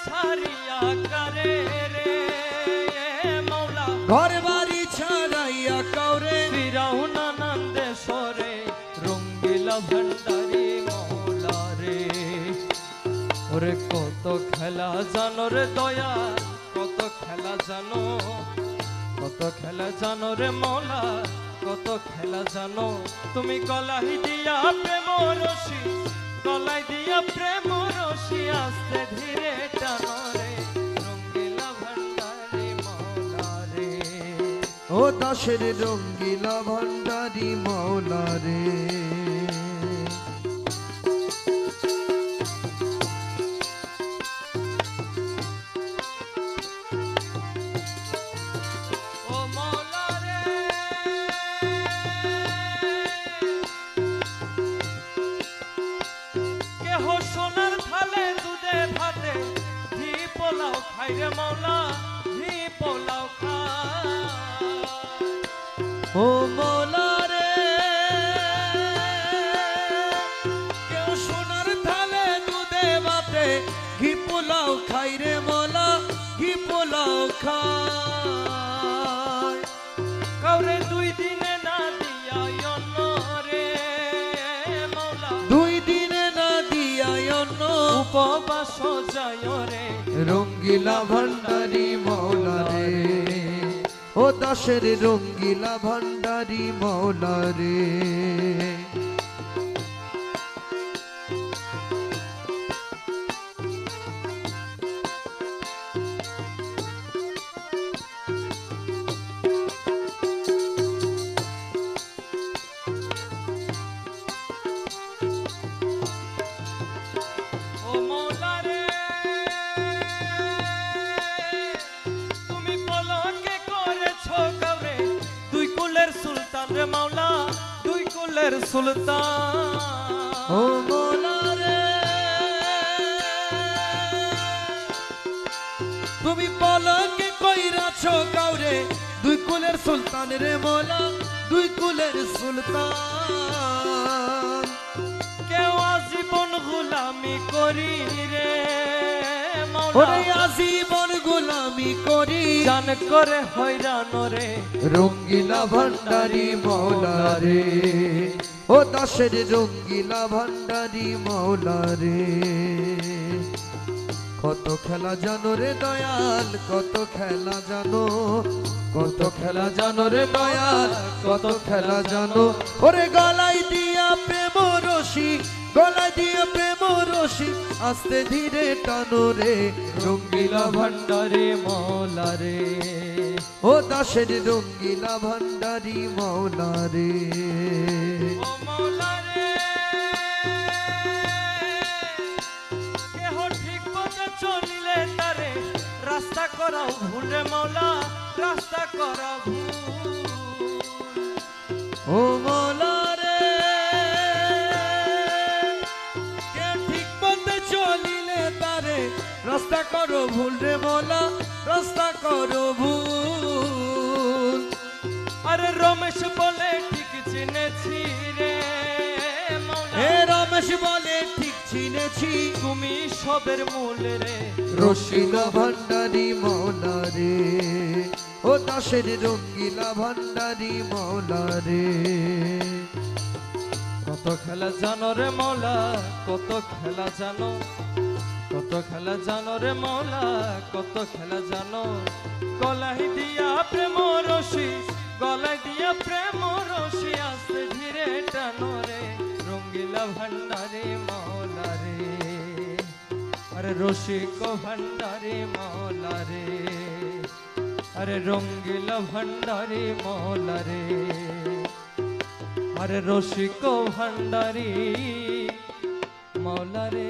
ছাড়িয়া কারে রে মৌলা ঘর বাড়ি ছাড়াইয়া কাউরে ফিরাও নানান দেশরে রঙ্গিলা ভান্ডারি মৌলা রে ওরে কত খেলা জানো রে দয়া কত খেলা জানো কত খেলা জানো রে মৌলা কত খেলা জানো তুমি গলাই দিয়া প্রেম রশি গলাই দিয়া প্রেম রশি আস্তে ধীরে টানো রে রঙ্গিলা ভান্ডারি মৌলা রে ও দাসের রঙ্গিলা ভান্ডারি মৌলা রে ও মৌলা রে কেহ সোনার থালে দুধে ভাতে ঘি পোলাও খাই রে মৌলা ঘি পোলাও খায় ও মৌলা রে কেউ সোনার থালে দুধে ভাতে ঘি পোলাও খাই রে মৌলা ঘি পোলাও খায় কাউরে দুই দিনে না দিয়া অন্ন রে মৌলা দুই দিনে না দিয়া অন্য উপবাস যায় রে রঙ্গিলা ভান্ডারি মৌলা রে ও দাসের রঙ্গিলা ভান্ডারি মৌলা রে ও মৌলা রে তুমি পলকে করেছো কাউরে দুই কুলের সুলতান রে মাওলা দুই কুলের সুলতান ও মৌলা রে তুমি পলকে কইরাছো কাউরে দুই কুলের সুলতান রে মৌলা দুই কুলের সুলতান কেউ আজীবন গোলামি করি রে ওরে মাওলা আজীবন গোলামি করি জান করে হয়রান রে রঙ্গিলা ভান্ডারি মৌলা রে ও দাসের রঙ্গিলা ভান্ডারি মৌলা রে কত খেলা জানো রে দয়াল কত খেলা জানো কত খেলা জানো রে দয়াল কত খেলা জানো ওরে গলায় দিয়া প্রেম রশি গলায় দিয়া প্রেম রশি আস্তে ধীরে টানো রে রঙ্গিলা ভান্ডারে মৌলা রে ও দাসের রঙ্গিলা ভান্ডারি মৌলা রে ও মৌলা রে কেহ ঠিক পথে চলিলে তারে রাস্তা করাও ভুল রে মৌলা রাস্তা করাও ভুল ও মৌলা রে কে ঠিক পথে চলিলে তারে রাস্তা করো ভুল রে মৌলা রাস্তা করো ভুল আরে রমেশ বলে ঠিক চিনেছি রে মৌলা হে রমেশ বলে ঠিক চিনেছি তুমি সবের মূল রে রশিলা ভান্ডারি মৌলা রে ও দাসের রঙ্গিলা ভান্ডারি মৌলা রে কত খেলা জানো রে মৌলা কত খেলা জানো কত খেলা জানো রে মৌলা কত খেলা জানো গলাই দিয়া প্রেম রশি গলাই দিয়া প্রেম রশি আস্তে ধীরে টানো রে রঙ্গিলা ভান্ডারে মৌলা রে আরে রসিক ভান্ডারে মৌলা রে আরে রঙ্গিলা ভান্ডারে মৌলা রে আরে রসিক ভান্ডারি মৌলা রে।